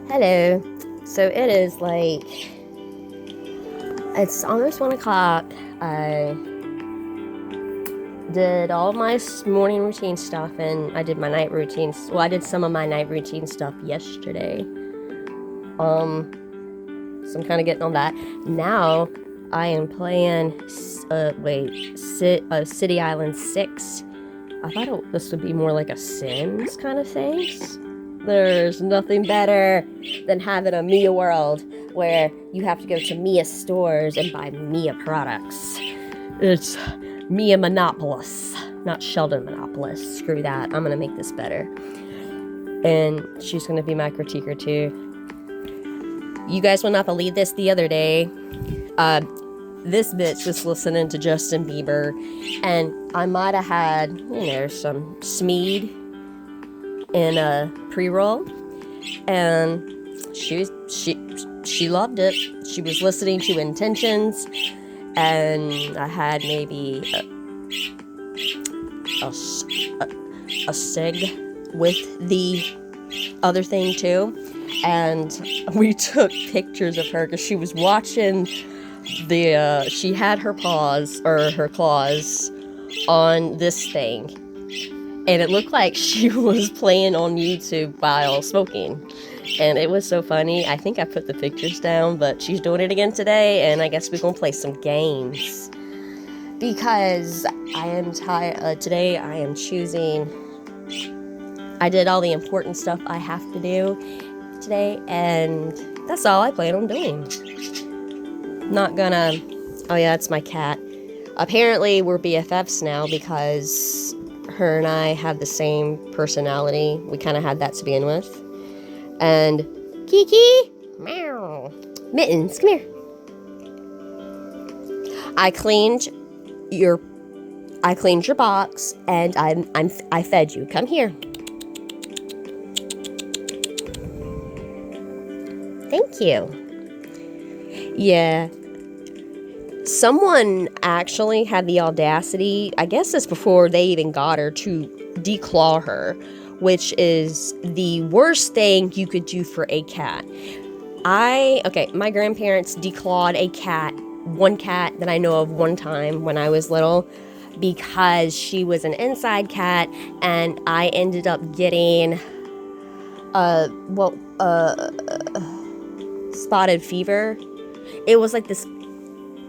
Hello. So it is like, it's almost 1 o'clock. I did all of my morning routine stuff and I did my night routines. Well, I did some of my night routine stuff yesterday. So I'm kind of getting on that. Now I am playing, City Island 6. I thought this would be more like a Sims kind of thing. There's nothing better than having a Mia world where you have to go to Mia stores and buy Mia products. It's Mia Monopolis, not Sheldon Monopolis. Screw that. I'm gonna make this better. And she's gonna be my critiquer too. You guys will not believe this. The other day, this bitch was listening to Justin Bieber, and I might have had, some Smeed in a pre-roll, and she loved it. She was listening to Intentions, and I had maybe a cig with the other thing too, and we took pictures of her because she was watching she had her paws or her claws on this thing, and it looked like she was playing on YouTube while smoking. And it was so funny. I think I put the pictures down, but she's doing it again today, and I guess we're gonna play some games. Because I am tired. Today I am choosing. I did all the important stuff I have to do today, and that's all I plan on doing. Not gonna. Oh yeah, it's my cat. Apparently we're BFFs now because her and I have the same personality. We kind of had that to begin with. And Kiki, meow, Mittens, come here. I cleaned your box, and I fed you. Come here. Thank you. Yeah. Someone actually had the audacity, I guess it's before they even got her, to declaw her, which is the worst thing you could do for a cat. My grandparents declawed a cat, one cat that I know of one time when I was little, because she was an inside cat, and I ended up getting, spotted fever. It was like this,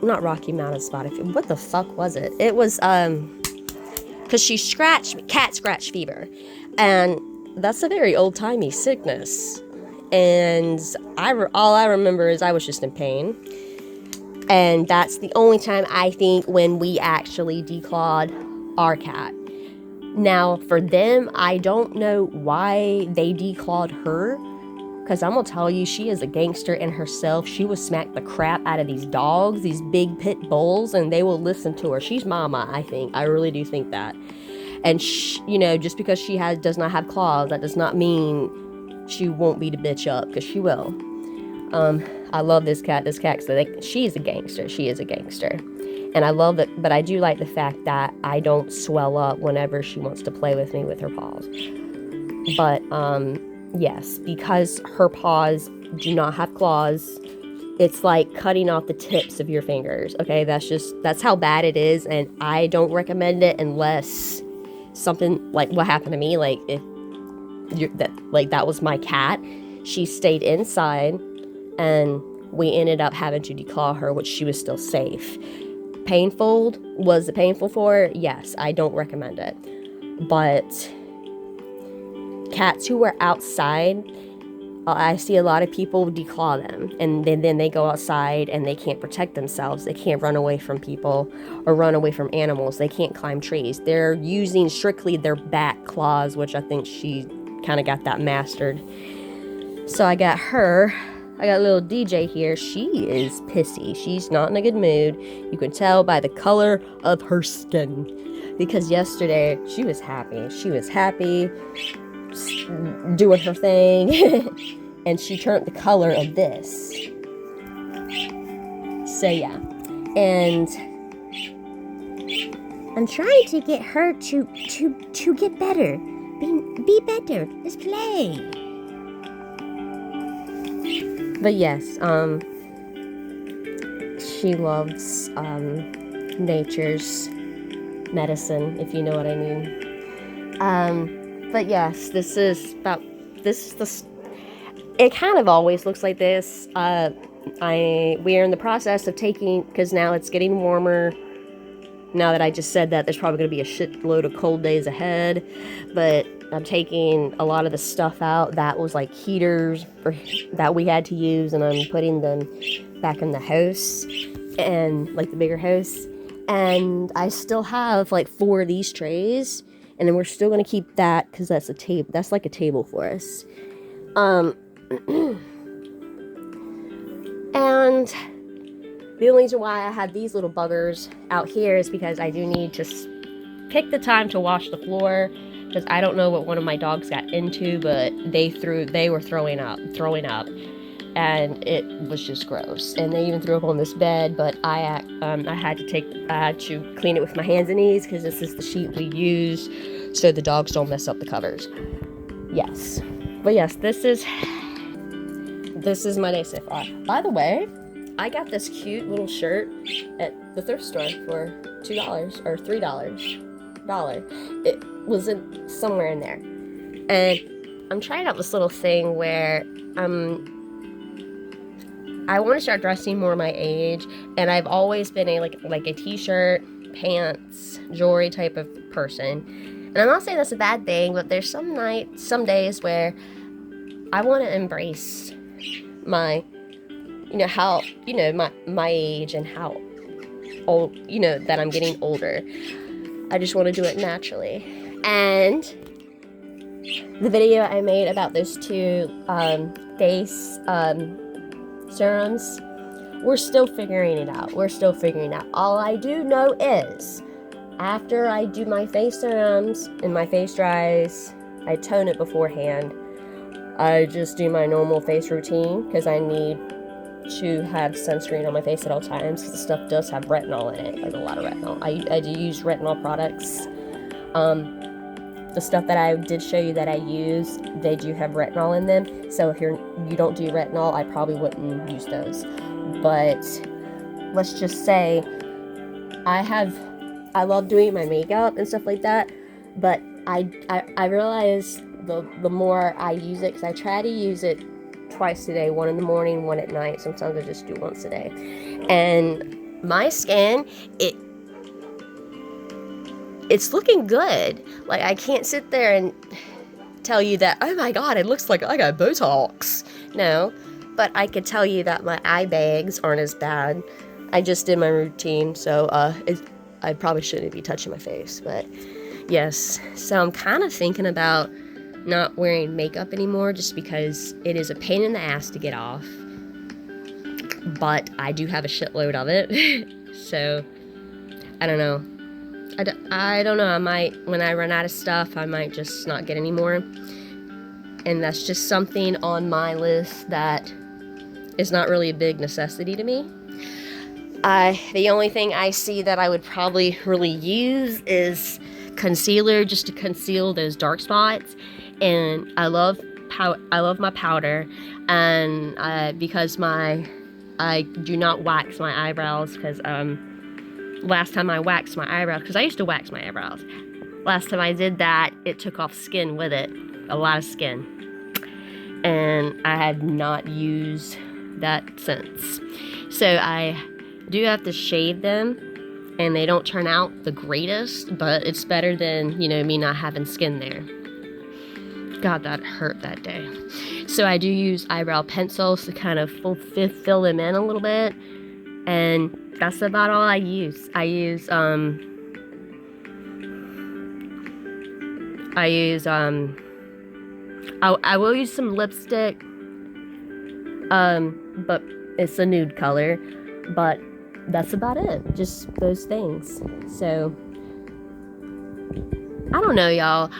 not Rocky Mountain spotted fever. What the fuck was it? It was, because she cat scratch fever. And that's a very old-timey sickness. And all I remember is I was just in pain. And that's the only time I think when we actually declawed our cat. Now, for them, I don't know why they declawed her. Because I'm going to tell you, she is a gangster in herself. She will smack the crap out of these dogs, these big pit bulls, and they will listen to her. She's mama, I think. I really do think that. And, just because she does not have claws, that does not mean she won't beat a bitch up, because she will. I love this cat. She's a gangster. She is a gangster. And I love it, but I do like the fact that I don't swell up whenever she wants to play with me with her paws. But, yes, because her paws do not have claws, it's like cutting off the tips of your fingers, okay? That's how bad it is, and I don't recommend it unless something like what happened to me, like if that was my cat. She stayed inside, and we ended up having to declaw her, which she was still safe. Painful? Was it painful for her? Yes, I don't recommend it. But cats who are outside, I see a lot of people declaw them, and then they go outside and they can't protect themselves. They can't run away from people or run away from animals. They can't climb trees. They're using strictly their back claws, which I think she kind of got that mastered. So I got little DJ here. She is pissy. She's not in a good mood. You can tell by the color of her skin, because yesterday she was happy. She was happy doing her thing, and she turned the color of this. So yeah, and I'm trying to get her to get better. Be better. Let's play. But yes, she loves nature's medicine, if you know what I mean. But yes, it kind of always looks like this. We are in the process of taking, because now it's getting warmer. Now that I just said that, there's probably going to be a shitload of cold days ahead, but I'm taking a lot of the stuff out that was like heaters that we had to use, and I'm putting them back in the house, and like the bigger house. And I still have like 4 of these trays, and then we're still going to keep that because that's a table. That's like a table for us. And the only reason why I have these little buggers out here is because I do need to pick the time to wash the floor, because I don't know what one of my dogs got into, but they were throwing up, and it was just gross. And they even threw up on this bed, but I had to clean it with my hands and knees, because this is the sheet we use so the dogs don't mess up the covers. Yes, but yes, this is my day so far. By the way, I got this cute little shirt at the thrift store for $2 or $3. It was somewhere in there. And I'm trying out this little thing where I want to start dressing more my age, and I've always been a t-shirt, pants, jewelry type of person. And I'm not saying that's a bad thing, but there's some days where I want to embrace my my age and how old, that I'm getting older. I just want to do it naturally. And the video I made about those 2 face serums, we're still figuring it out. All I do know is after I do my face serums and my face dries, I tone it beforehand. I just do my normal face routine because I need to have sunscreen on my face at all times, because the stuff does have retinol in it, like a lot of retinol. I do use retinol products. The stuff that I did show you that I use, they do have retinol in them. So if you don't do retinol, I probably wouldn't use those. But let's just say I love doing my makeup and stuff like that. But I realize the more I use it, because I try to use it twice a day, 1 in the morning, 1 at night. Sometimes I just do once a day. And my skin, it's looking good. Like, I can't sit there and tell you that, oh my god, it looks like I got Botox. No, but I could tell you that my eye bags aren't as bad. I just did my routine, so I probably shouldn't be touching my face, but yes. So I'm kind of thinking about not wearing makeup anymore, just because it is a pain in the ass to get off, but I do have a shitload of it. So I don't know. I don't know. I might, when I run out of stuff, I might just not get any more. And that's just something on my list that is not really a big necessity to me. The only thing I see that I would probably really use is concealer, just to conceal those dark spots. And I love my powder, and because I do not wax my eyebrows, because last time I waxed my eyebrows, because I used to wax my eyebrows, last time I did that, it took off skin with it, a lot of skin, and I had not used that since. So I do have to shave them, and they don't turn out the greatest, but it's better than, me not having skin there. God, that hurt that day. So I do use eyebrow pencils to kind of fill them in a little bit, and that's about all I use. I will use some lipstick, but it's a nude color, but that's about it. Just those things. So I don't know, y'all.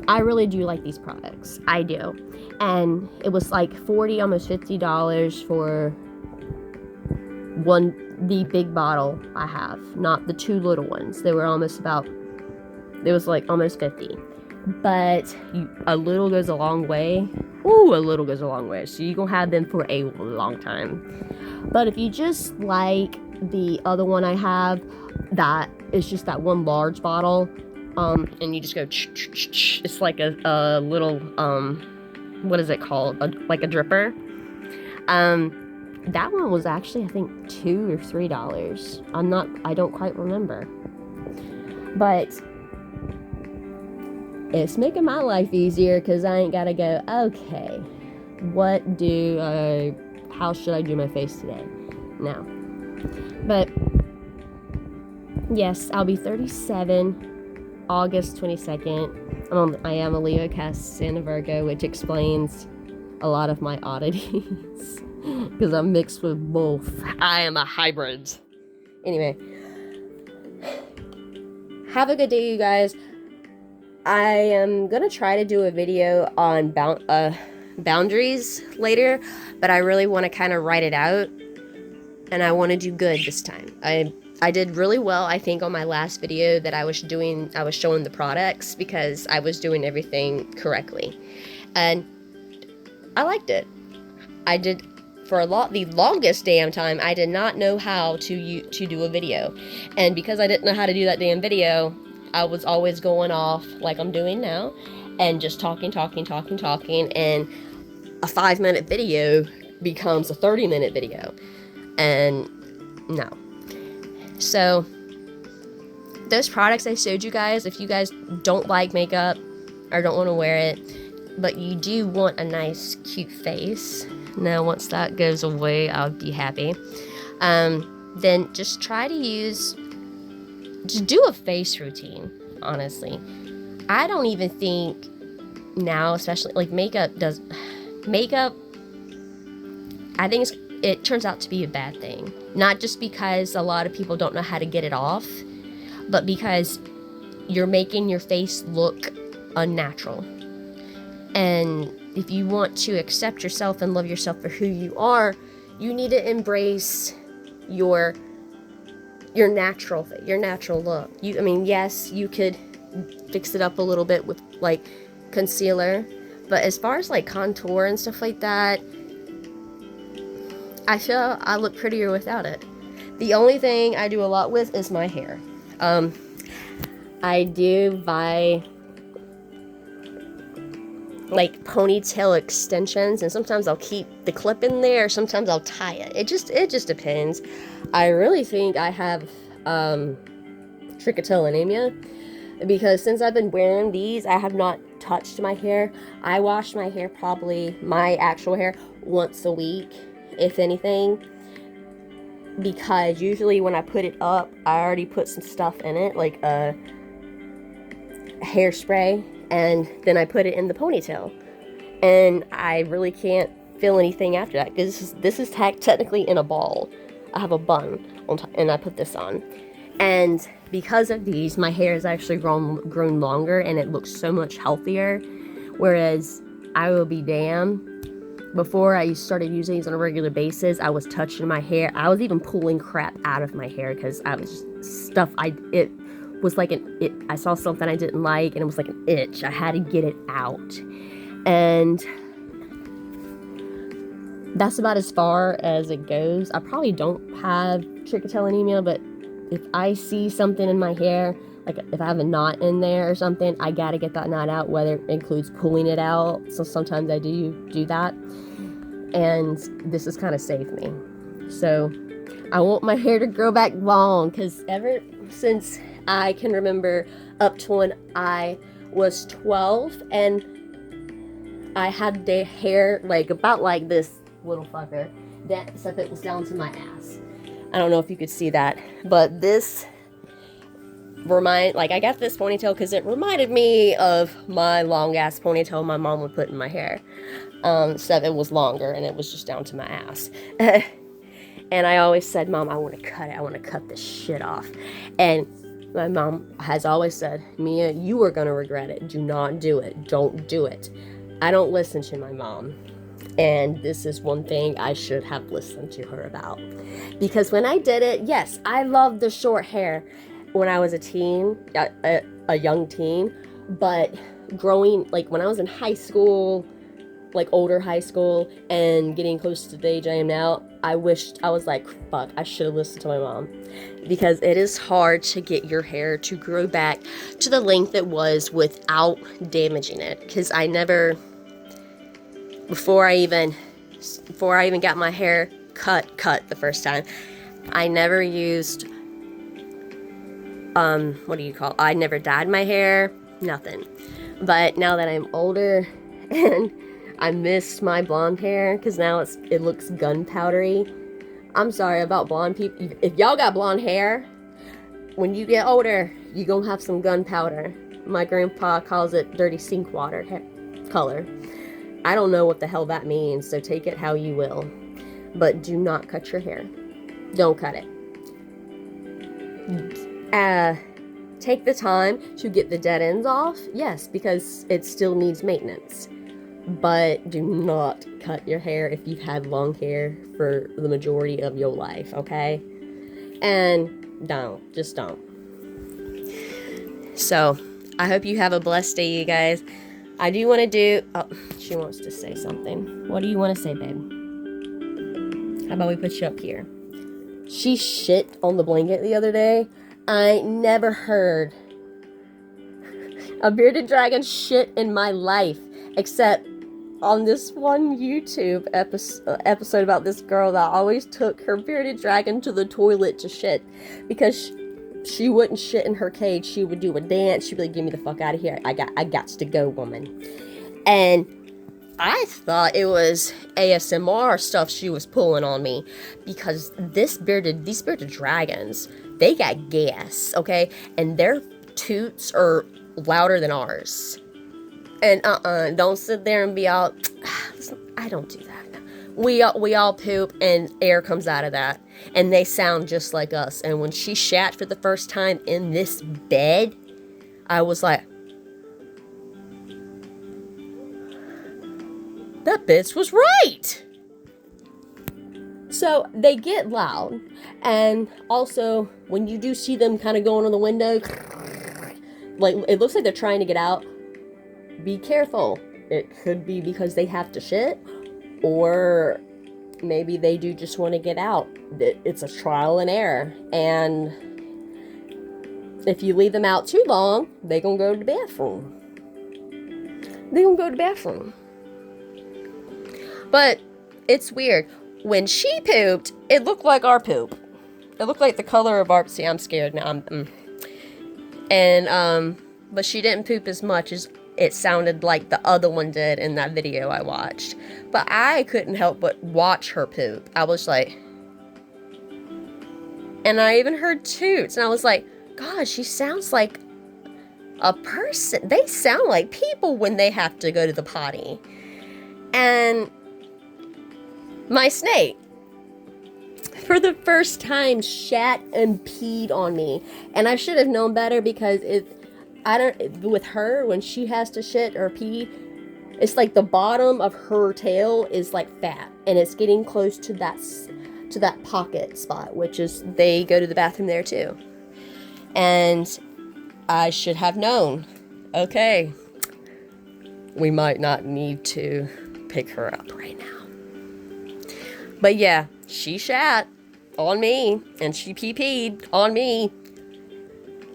I really do like these products. I do. And it was like $40, almost $50 for the big bottle I have, not the 2 little ones. It was like almost 50. But a little goes a long way. ooh, a little goes a long way. So you're gonna have them for a long time. But if you just like the other one I have, that is just that one large bottle, and you just go, it's like a little, what is it called? Like a dripper. That one was actually, I think, $2 or $3. I don't quite remember. But it's making my life easier because I ain't gotta go, okay, how should I do my face today? Now. But yes, I'll be 37 August 22nd. I am a Leo, cast Sun, Virgo, which explains a lot of my oddities because I'm mixed with both. I am a hybrid. Anyway, have a good day, you guys. I am gonna try to do a video on boundaries later, but I really want to kind of write it out, and I want to do good this time. I did really well, I think, on my last video that I was showing the products because I was doing everything correctly, and I liked it. I did for the longest damn time. I did not know how to do a video, and because I didn't know how to do that damn video, I was always going off like I'm doing now and just talking, and a 5-minute video becomes a 30-minute video, and no. So those products I showed you guys, if you guys don't like makeup or don't want to wear it, but you do want a nice cute face, now once that goes away I'll be happy, then just try to do a face routine. Honestly, I don't even think now, especially like makeup, I think it turns out to be a bad thing, not just because a lot of people don't know how to get it off, but because you're making your face look unnatural. And if you want to accept yourself and love yourself for who you are, you need to embrace your natural look. Yes, you could fix it up a little bit with like concealer, but as far as like contour and stuff like that, I feel I look prettier without it. The only thing I do a lot with is my hair. I do buy like ponytail extensions, and sometimes I'll keep the clip in there, sometimes I'll tie it. It just depends. I really think I have trichotillomania, because since I've been wearing these, I have not touched my hair. I wash my hair, my actual hair, once a week, if anything, because usually when I put it up, I already put some stuff in it, like a hairspray, and then I put it in the ponytail, and I really can't feel anything after that, because this is technically in a ball. I have a bun on top, and I put this on, and because of these, my hair has actually grown longer, and it looks so much healthier. Whereas I will be damned, before I started using these on a regular basis, I was touching my hair. I was even pulling crap out of my hair because I was just stuff. It was like I saw something I didn't like, and it was like an itch. I had to get it out, and that's about as far as it goes. I probably don't have trichotillomania, but if I see something in my hair, like if I have a knot in there or something, I gotta get that knot out, whether it includes pulling it out. So sometimes I do that, and this has kind of saved me. So I want my hair to grow back long, because ever since I can remember, up to when I was 12, and I had the hair like about like this little fucker, that stuff that was down to my ass. I don't know if you could see that, but this I got this ponytail because it reminded me of my long ass ponytail my mom would put in my hair. Except it was longer and it was just down to my ass. And I always said, Mom, I want to cut it. I want to cut this shit off. And my mom has always said, Mia, you are going to regret it. Do not do it. Don't do it. I don't listen to my mom. And this is one thing I should have listened to her about. Because when I did it, yes, I loved the short hair when I was a teen, a young teen. But growing, like when I was in high school, like older high school and getting close to the age I am now, I wished, I was like, fuck, I should have listened to my mom. Because it is hard to get your hair to grow back to the length it was without damaging it. Because I never, before I even got my hair cut the first time, I never used, what do you call it? I never dyed my hair, nothing. But now that I'm older and I miss my blonde hair because now it looks gunpowdery. I'm sorry about blonde people. If y'all got blonde hair, when you get older, you gonna have some gunpowder. My grandpa calls it dirty sink water color. I don't know what the hell that means, so take it how you will. But do not cut your hair. Don't cut it. Take the time to get the dead ends off, yes, because it still needs maintenance. But do not cut your hair if you've had long hair for the majority of your life, okay? And just don't. So, I hope you have a blessed day, you guys. I do want to do, oh, she wants to say something. What do you want to say, babe? How about we put you up here? She shit on the blanket the other day. I never heard a bearded dragon shit in my life, except on this one YouTube episode about this girl that always took her bearded dragon to the toilet to shit because she wouldn't shit in her cage. She would do a dance. She'd be like, "Get me the fuck out of here! I got to go, woman." And I thought it was ASMR stuff she was pulling on me because these bearded dragons, they got gas, okay, and their toots are louder than ours. And don't sit there and be all, I don't do that. We all poop and air comes out of that. And they sound just like us. And when she shat for the first time in this bed, I was like, that bitch was right. So they get loud. And also, when you do see them kind of going on the window, like it looks like they're trying to get out, be careful. It could be because they have to shit, or maybe they do just want to get out. It's a trial and error. And if you leave them out too long, they gonna go to the bathroom. But it's weird. When she pooped, it looked like our poop. It looked like the color of our... See, I'm scared now. But she didn't poop as much as it sounded like the other one did in that video I watched. But I couldn't help but watch her poop. I was like... And I even heard toots. And I was like, God, she sounds like a person. They sound like people when they have to go to the potty. And my snake, for the first time, shat and peed on me. And I should have known better because with her, when she has to shit or pee, it's like the bottom of her tail is like fat. And it's getting close to that pocket spot, which is, they go to the bathroom there too. And I should have known, okay, we might not need to pick her up right now. But yeah, she shat on me, and she pee-peed on me.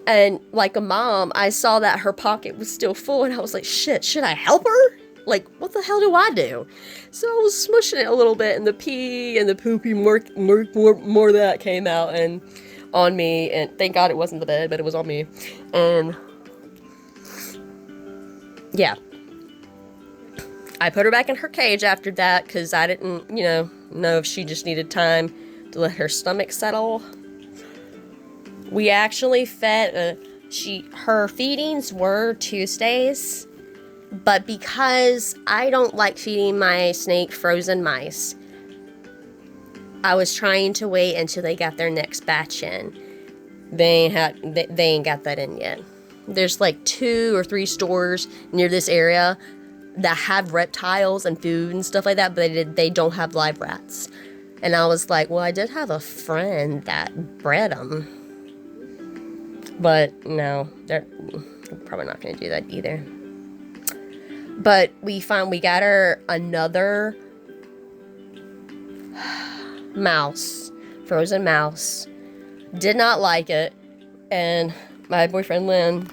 And like a mom, I saw that her pocket was still full, and I was like, shit, should I help her? Like, what the hell do I do? So I was smushing it a little bit, and the pee and the poopy more of that came out and on me. And thank God it wasn't the bed, but it was on me. And yeah, I put her back in her cage after that because I didn't, know if she just needed time to let her stomach settle. We actually fed, her feedings were Tuesdays, but because I don't like feeding my snake frozen mice, I was trying to wait until they got their next batch in. They ain't got that in yet. There's like 2 or 3 stores near this area that have reptiles and food and stuff like that, but they don't have live rats. And I was like, well, I did have a friend that bred them. But no, they're probably not going to do that either. But we got her another mouse, frozen mouse. Did not like it. And my boyfriend Lynn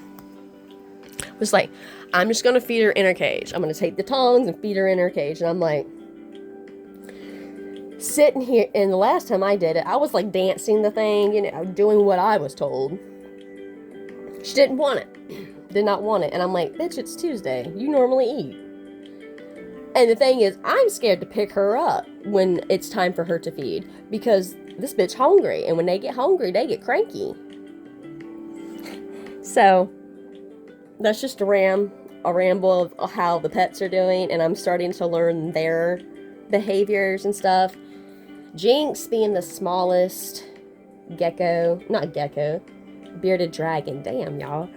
was like, I'm just gonna feed her in her cage. I'm gonna take the tongs and feed her in her cage. And I'm like, sitting here, and the last time I did it, I was like dancing the thing, you know, doing what I was told. She didn't want it. Did not want it. And I'm like, bitch, it's Tuesday. You normally eat. And the thing is, I'm scared to pick her up when it's time for her to feed, because this bitch hungry, and when they get hungry, they get cranky. So that's just a ramble of how the pets are doing, and I'm starting to learn their behaviors and stuff. Jinx being the smallest bearded dragon, damn y'all,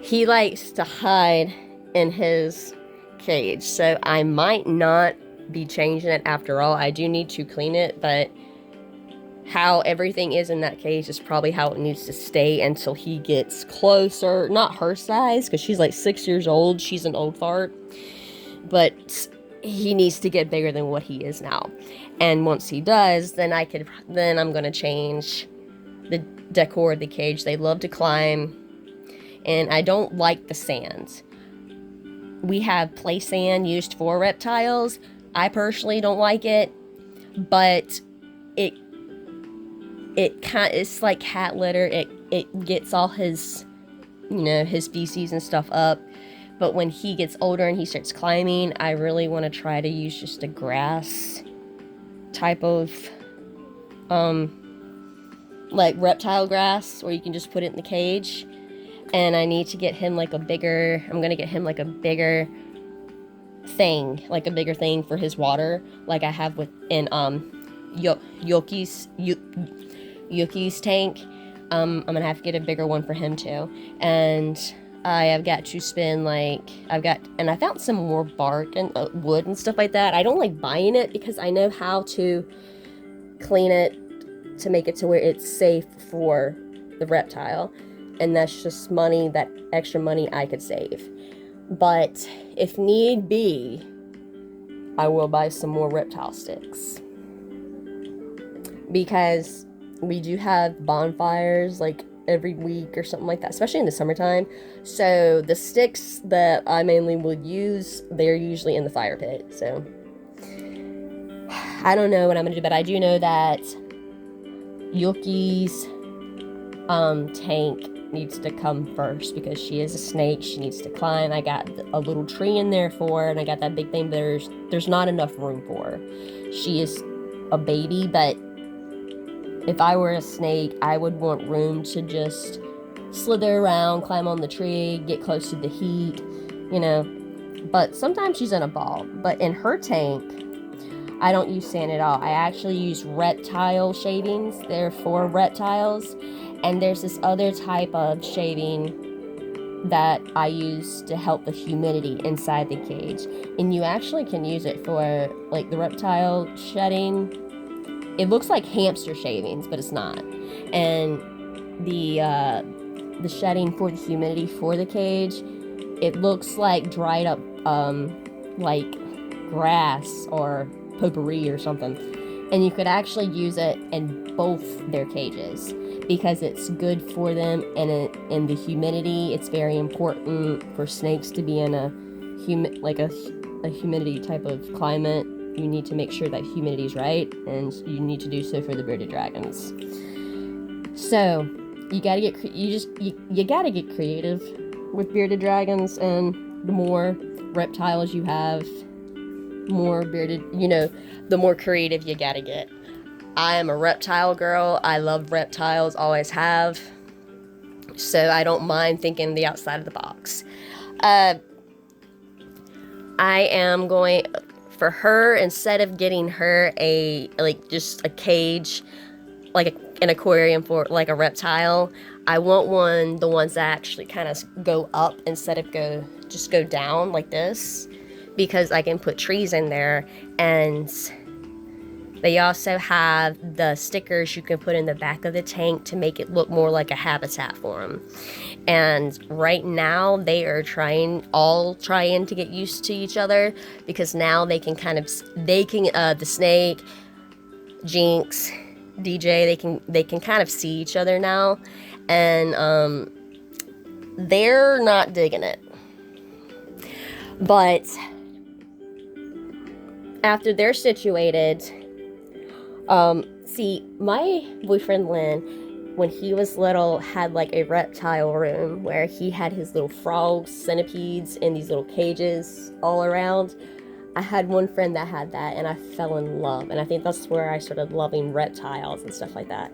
he likes to hide in his cage, so I might not be changing it after all. I do need to clean it, but how everything is in that cage is probably how it needs to stay until he gets closer, not her size, because she's like 6 years old, she's an old fart, but he needs to get bigger than what he is now. And once he does, then I'm gonna change the decor of the cage. They love to climb, and I don't like the sand. We have play sand used for reptiles. I personally don't like it, but it's like cat litter. It gets all his, his feces and stuff up. But when he gets older and he starts climbing, I really want to try to use just a grass type of, like reptile grass, where you can just put it in the cage. And I need to get him I'm gonna get him like a bigger thing for his water, like I have in Yuki's tank. I'm gonna have to get a bigger one for him too. And I have got to spend I found some more bark and wood and stuff like that. I don't like buying it because I know how to clean it to make it to where it's safe for the reptile. And that's just money, that extra money I could save. But if need be, I will buy some more reptile sticks. Because we do have bonfires like every week or something like that, especially in the summertime. So the sticks that I mainly will use, they're usually in the fire pit. So I don't know what I'm gonna do, but I do know that Yuki's tank needs to come first because she is a snake. She needs to climb. I got a little tree in there for her, and I got that big thing, but there's not enough room for her. She is a baby, but if I were a snake, I would want room to just slither around, climb on the tree, get close to the heat, But sometimes she's in a ball. But in her tank, I don't use sand at all. I actually use reptile shavings. They're for reptiles. And there's this other type of shaving that I use to help the humidity inside the cage. And you actually can use it for the reptile shedding. It looks like hamster shavings, but it's not. And the shedding for the humidity for the cage, it looks like dried up grass or potpourri or something. And you could actually use it in both their cages because it's good for them, and in the humidity, it's very important for snakes to be in a humidity type of climate. You need to make sure that humidity is right, and you need to do so for the bearded dragons. So you gotta get creative with bearded dragons, and the more reptiles you have, more bearded, the more creative you gotta get. I am a reptile girl. I love reptiles, always have. So I don't mind thinking the outside of the box. I am going, for her, instead of getting her just a cage, an aquarium for a reptile, I want the ones that actually kind of go up instead of go down like this, because I can put trees in there, and They also have the stickers you can put in the back of the tank to make it look more like a habitat for them. And right now they are trying to get used to each other, because now the snake, Jinx, DJ, they can kind of see each other now, and they're not digging it. But after they're situated, see, my boyfriend Lynn, when he was little, had like a reptile room where he had his little frogs, centipedes, in these little cages all around. I had one friend that had that, and I fell in love, and I think that's where I started loving reptiles and stuff like that.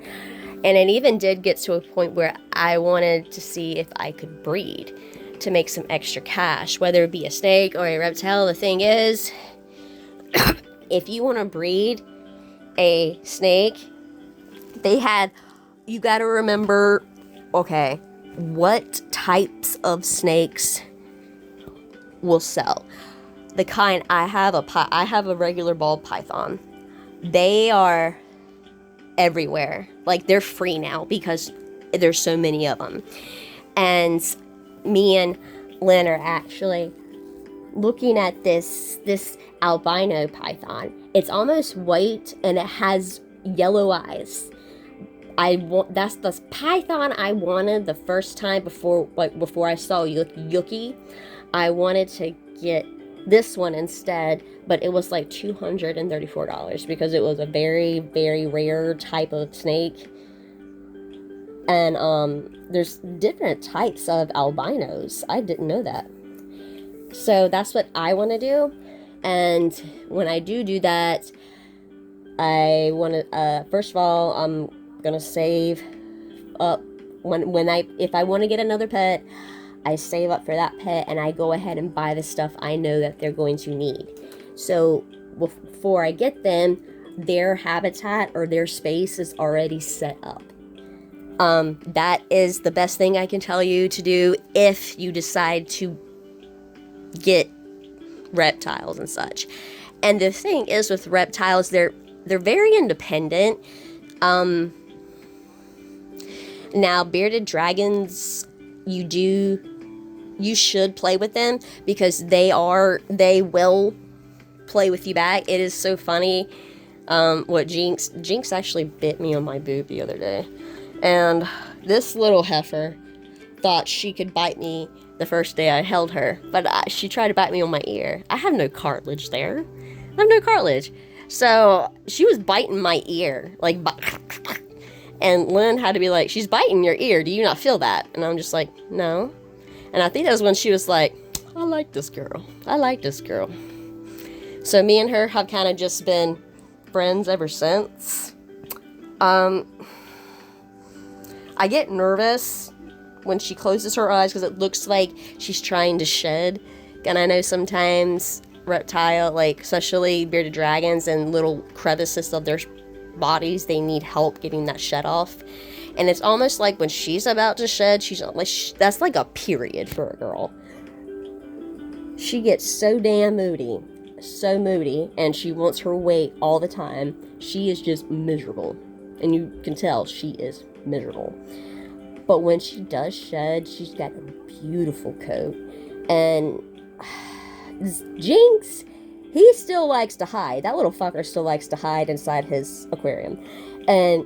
And it even did get to a point where I wanted to see if I could breed to make some extra cash, whether it be a snake or a reptile. The thing is, if you want to breed a snake, you got to remember, okay, what types of snakes will sell. The kind I have a regular ball python. They are everywhere. Like, they're free now because there's so many of them. And me and Lynn are actually looking at this albino python. It's almost white and it has yellow eyes. That's the python I wanted the first time before I saw Yuki. I wanted to get this one instead, but it was like $234 because it was a very, very rare type of snake. And there's different types of albinos. I didn't know that. So that's what I want to do. And when I do that, I want to, first of all, I'm going to save up. If I want to get another pet, I save up for that pet and I go ahead and buy the stuff I know that they're going to need. So before I get them, their habitat or their space is already set up. That is the best thing I can tell you to do if you decide to get reptiles and such. And the thing is with reptiles, they're very independent. Now bearded dragons, you should play with them because they will play with you back. It is so funny. What Jinx actually bit me on my boob the other day. And this little heifer thought she could bite me the first day I held her, but she tried to bite me on my ear. I have no cartilage there. I have no cartilage. So she was biting my ear, like, and Lynn had to be like, she's biting your ear. Do you not feel that? And I'm just like, no. And I think that was when she was like, I like this girl. I like this girl. So me and her have kind of just been friends ever since. I get nervous when she closes her eyes because it looks like she's trying to shed. And I know sometimes reptile, like especially bearded dragons and little crevices of their bodies, they need help getting that shed off. And it's almost like when she's about to shed, she's like, that's like a period for a girl. She gets so damn moody, and she wants her weight all the time. She is just miserable, and you can tell she is miserable. But when she does shed, she's got a beautiful coat. And Jinx, he still likes to hide. That little fucker still likes to hide inside his aquarium. And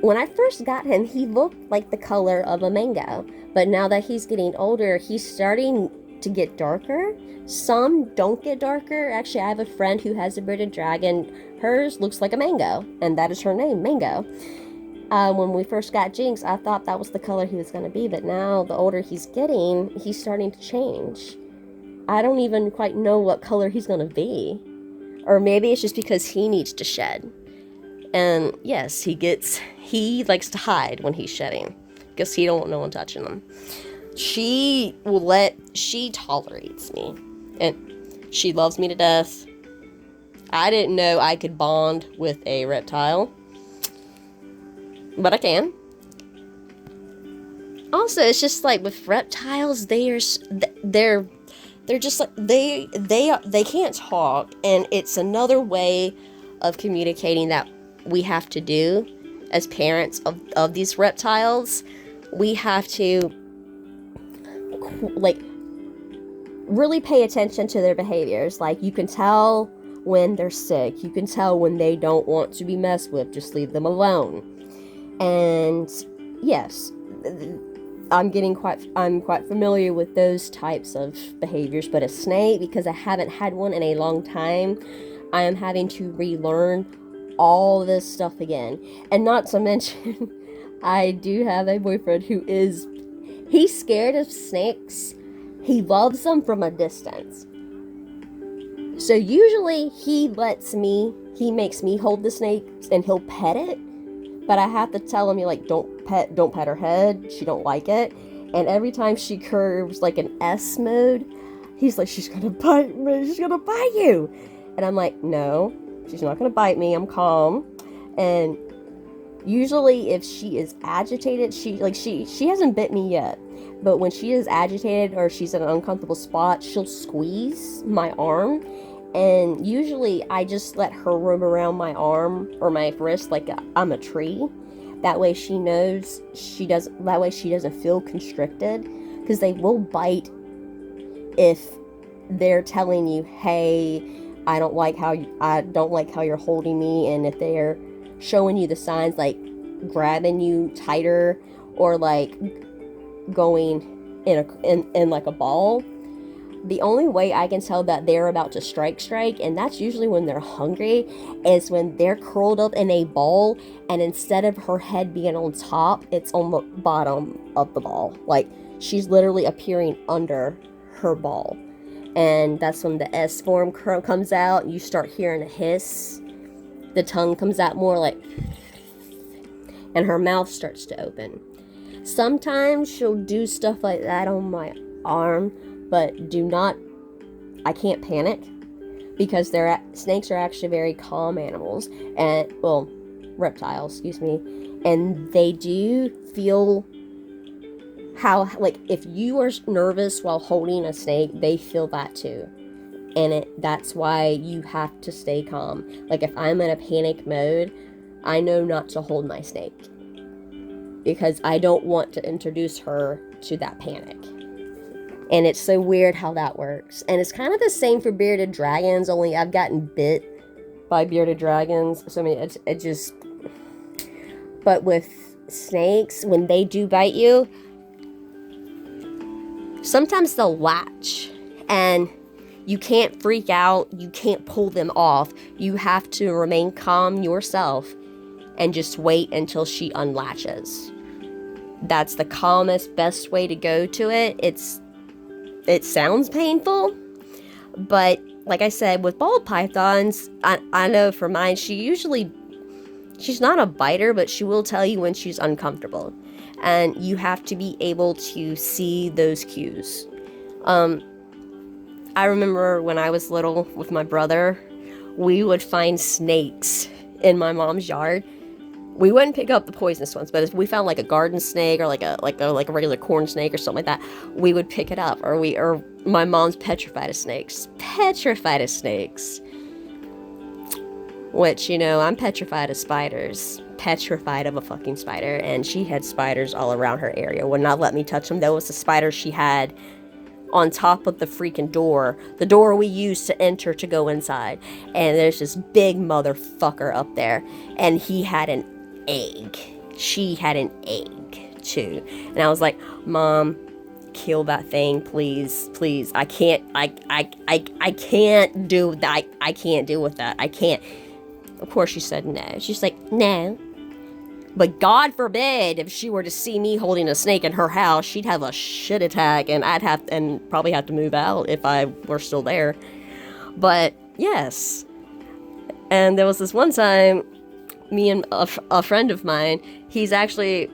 when I first got him, he looked like the color of a mango. But now that he's getting older, he's starting to get darker. Some don't get darker. Actually, I have a friend who has a bearded dragon. Hers looks like a mango, and that is her name, Mango. When we first got Jinx, I thought that was the color he was going to be, but now the older he's getting, he's starting to change. I don't even quite know what color he's going to be. Or maybe it's just because he needs to shed. And yes, he likes to hide when he's shedding, because he don't want no one touching him. She tolerates me, and she loves me to death. I didn't know I could bond with a reptile, but I can. Also, it's just like with reptiles, they're they're just like they can't talk, and it's another way of communicating that we have to do as parents of these reptiles. We have to like really pay attention to their behaviors. Like, you can tell when they're sick, you can tell when they don't want to be messed with, just leave them alone. And yes, I'm quite familiar with those types of behaviors. But a snake, because I haven't had one in a long time, I am having to relearn all this stuff again. And not to mention, I do have a boyfriend he's scared of snakes. He loves them from a distance. So usually he makes me hold the snake and he'll pet it. But I have to tell him, don't pet her head. She don't like it. And every time she curves like an S mode, he's like, she's gonna bite me. She's gonna bite you. And I'm like, no, she's not gonna bite me. I'm calm. And usually if she is agitated, she hasn't bit me yet. But when she is agitated or she's in an uncomfortable spot, she'll squeeze my arm. And usually I just let her roam around my arm or my wrist like I'm a tree. That way she knows that way she doesn't feel constricted. Because they will bite if they're telling you, hey, I don't like how you're holding me. And if they're showing you the signs, like grabbing you tighter or like going in like a ball. The only way I can tell that they're about to strike, and that's usually when they're hungry, is when they're curled up in a ball, and instead of her head being on top, it's on the bottom of the ball. Like, she's literally appearing under her ball. And that's when the S form comes out. You start hearing a hiss. The tongue comes out more like, and her mouth starts to open. Sometimes she'll do stuff like that on my arm, but I can't panic, because snakes are actually very calm animals, and, well, reptiles, excuse me, and they do feel how, like, if you are nervous while holding a snake, they feel that too, and that's why you have to stay calm. Like, if I'm in a panic mode, I know not to hold my snake, because I don't want to introduce her to that panic. And it's so weird how that works. And it's kind of the same for bearded dragons, only I've gotten bit by bearded dragons. So, I mean, it just... But with snakes, when they do bite you, sometimes they'll latch. And you can't freak out. You can't pull them off. You have to remain calm yourself and just wait until she unlatches. That's the calmest, best way to go to it. It sounds painful, but like I said, with ball pythons, I know for mine, she's not a biter, but she will tell you when she's uncomfortable. And you have to be able to see those cues. I remember when I was little with my brother, we would find snakes in my mom's yard. We wouldn't pick up the poisonous ones, but if we found like a garden snake or like a regular corn snake or something like that, we would pick it up. Or my mom's petrified of snakes. Which, I'm petrified of spiders. Petrified of a fucking spider. And she had spiders all around her area. Would not let me touch them. That was the spider she had on top of the freaking door. The door we used to enter to go inside. And there's this big motherfucker up there. And he had an egg. She had an egg too. And I was like, Mom, kill that thing, please. I can't do that. I can't deal with that. I can't. Of course she said no. She's like, no. But God forbid if she were to see me holding a snake in her house, she'd have a shit attack, and and probably have to move out if I were still there. But yes. And there was this one time, me and a friend of mine, he's actually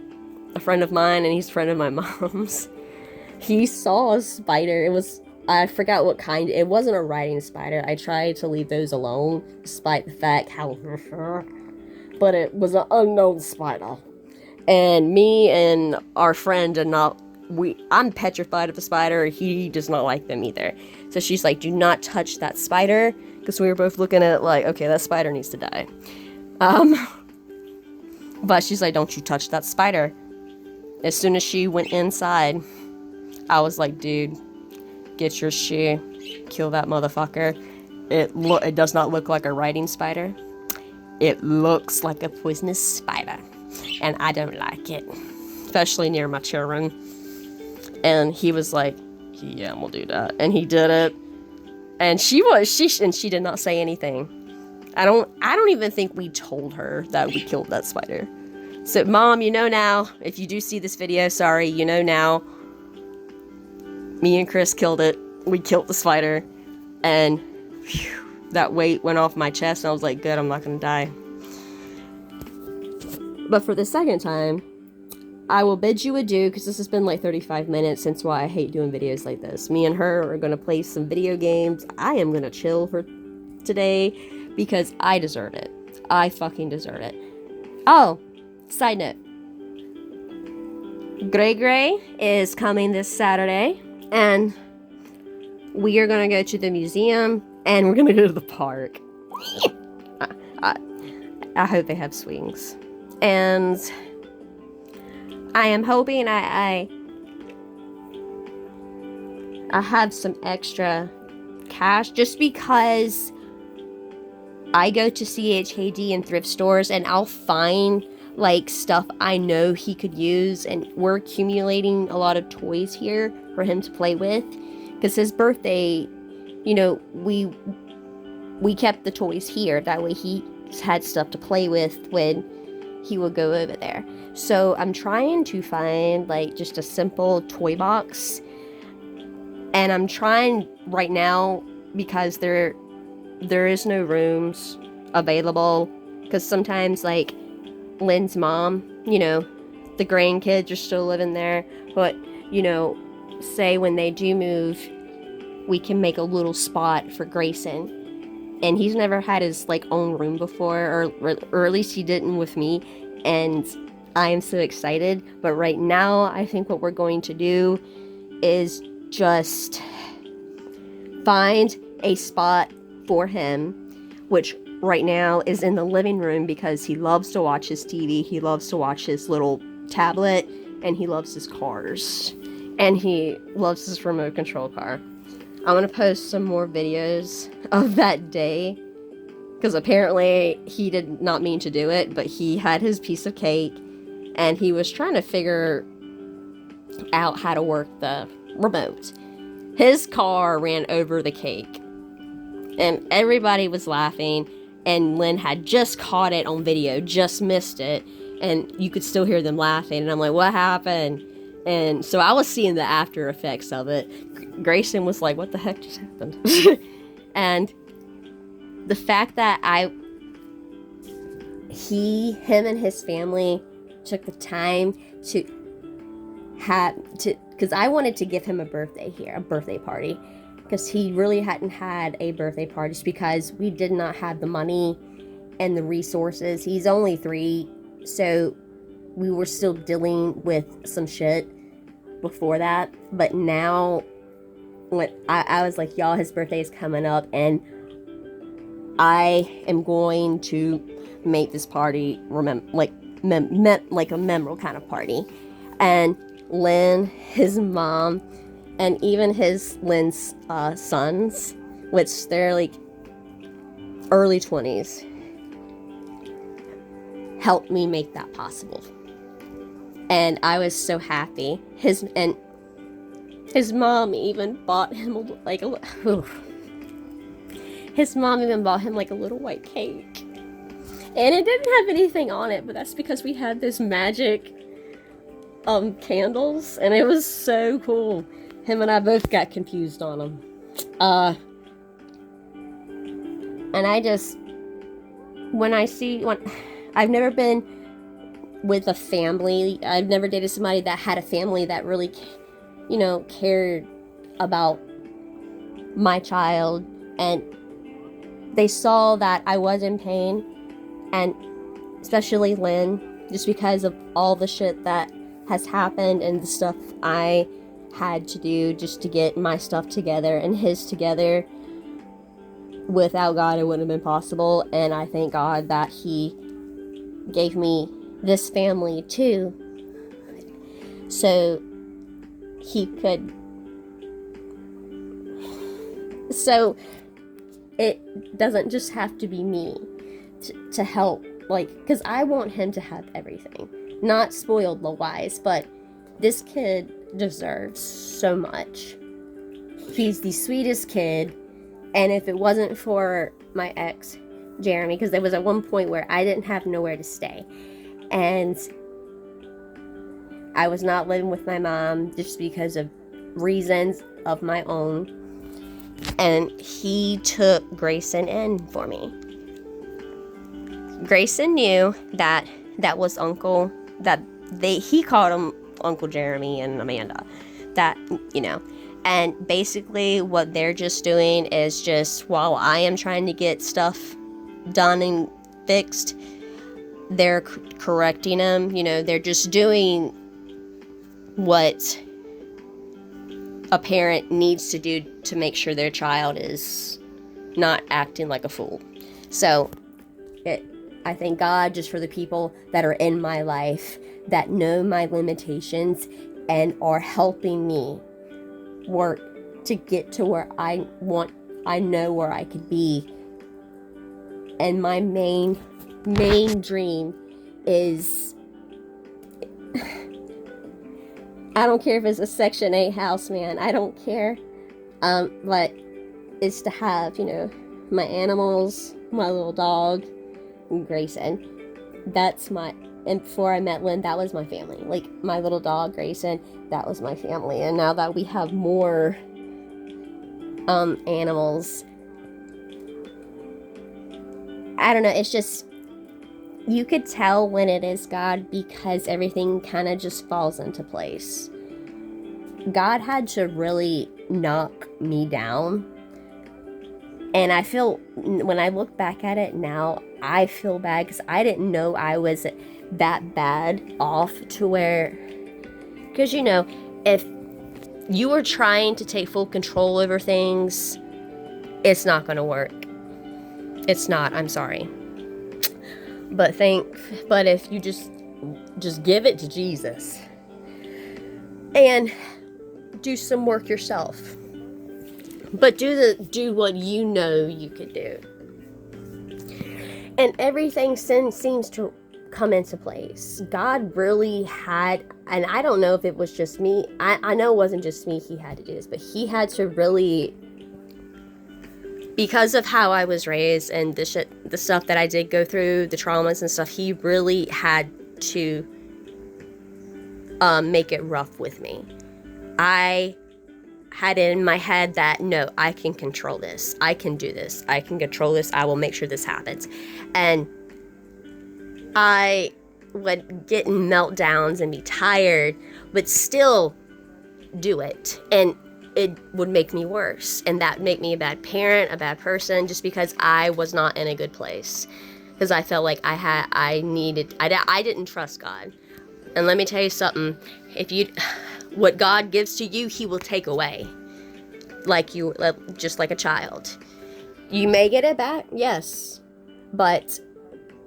a friend of mine and he's a friend of my mom's. He saw a spider. I forgot what kind. It wasn't a riding spider. I tried to leave those alone, despite the fact how... But it was an unknown spider. And me and our friend did not I'm petrified of the spider. He does not like them either. So she's like, do not touch that spider, because we were both looking at it like, okay, that spider needs to die. But she's like, don't you touch that spider. As soon as she went inside, I was like, dude, get your shoe, kill that motherfucker. It does not look like a riding spider. It looks like a poisonous spider, and I don't like it, especially near my children. And he was like, yeah, we'll do that. And he did it. And she did not say anything. I don't even think we told her that we killed that spider. So, Mom, you know now, if you do see this video, sorry, you know now, me and Chris killed it. We killed the spider, and whew, that weight went off my chest, and I was like, good, I'm not gonna die. But for the second time, I will bid you adieu, because this has been like 35 minutes, since why I hate doing videos like this. Me and her are gonna play some video games. I am gonna chill for today, because I deserve it. I fucking deserve it. Oh, side note. Gray Gray is coming this Saturday, and we are gonna go to the museum, and we're gonna go to the park. I hope they have swings. And I am hoping I have some extra cash, just because I go to CHKD and thrift stores, and I'll find like stuff I know he could use, and we're accumulating a lot of toys here for him to play with, because his birthday, you know, we kept the toys here, that way he had stuff to play with when he would go over there. So I'm trying to find like just a simple toy box, and I'm trying right now, because there is no rooms available, because sometimes like Lynn's mom, you know, the grandkids are still living there, but you know, say when they do move, we can make a little spot for Grayson, and he's never had his like own room before, or at least he didn't with me, and I am so excited. But right now, I think what we're going to do is just find a spot for him, which right now is in the living room, because he loves to watch his TV, he loves to watch his little tablet, and he loves his cars, and he loves his remote control car. I'm gonna post some more videos of that day, because apparently he did not mean to do it, but he had his piece of cake, and he was trying to figure out how to work the remote. His car ran over the cake, and everybody was laughing, and Lynn had just caught it on video, just missed it, and you could still hear them laughing, and I'm like, what happened? And so I was seeing the after effects of it. Grayson was like, what the heck just happened? And the fact that him and his family took the time because I wanted to give him a birthday party, because he really hadn't had a birthday party, just because we did not have the money and the resources. He's only 3, so we were still dealing with some shit before that. But now, when I was like, y'all, his birthday is coming up, and I am going to make this party like a memorable kind of party. And Lynn, his mom, and even Lynn's sons, which they're like early 20s, helped me make that possible. And I was so happy. His mom even bought him his mom even bought him like a little white cake. And it didn't have anything on it, but that's because we had this magic candles, and it was so cool. Him and I both got confused on them. And I just, I've never been with a family, I've never dated somebody that had a family that really, you know, cared about my child, and they saw that I was in pain, and especially Lynn, just because of all the shit that has happened and the stuff I had to do just to get my stuff together and his together. Without God, it wouldn't have been possible. And I thank God that he gave me this family too, so he could, so it doesn't just have to be me to help, like, because I want him to have everything, not spoiled wise, but this kid deserves so much. He's the sweetest kid, and if it wasn't for my ex Jeremy, because there was at one point where I didn't have nowhere to stay, and I was not living with my mom just because of reasons of my own, and he took Grayson in for me. Grayson knew that was Uncle, that he called him Uncle Jeremy and Amanda, that, you know, and basically what they're just doing is just, while I am trying to get stuff done and fixed, they're correcting him. You know, they're just doing what a parent needs to do to make sure their child is not acting like a fool. So I thank God just for the people that are in my life that know my limitations and are helping me work to get to where I know where I could be. And my main dream is, I don't care if it's a Section 8 house, man. I don't care. But it's to have, you know, my animals, my little dog, and Grayson. That's my, and before I met Lynn, that was my family. Like, my little dog, Grayson, that was my family. And now that we have more animals, I don't know, it's just, you could tell when it is God because everything kind of just falls into place. God had to really knock me down. And I feel, when I look back at it now, I feel bad because I didn't know I was that bad off to where, because, you know, if you are trying to take full control over things, it's not going to work. It's not, I'm sorry. But if you just give it to Jesus and do some work yourself. But do what you know you could do. And everything seems to come into place. God really had, and I don't know if it was just me. I know it wasn't just me he had to do this, but he had to really, because of how I was raised and the stuff that I did go through, the traumas and stuff, he really had to make it rough with me. I had it in my head that, no, I can control this. I can do this. I can control this. I will make sure this happens. And I would get in meltdowns and be tired, but still do it. And it would make me worse. And that make me a bad parent, a bad person, just because I was not in a good place. Because I felt like I didn't trust God. And let me tell you something. What God gives to you, he will take away. Just like a child. You may get it back, yes. But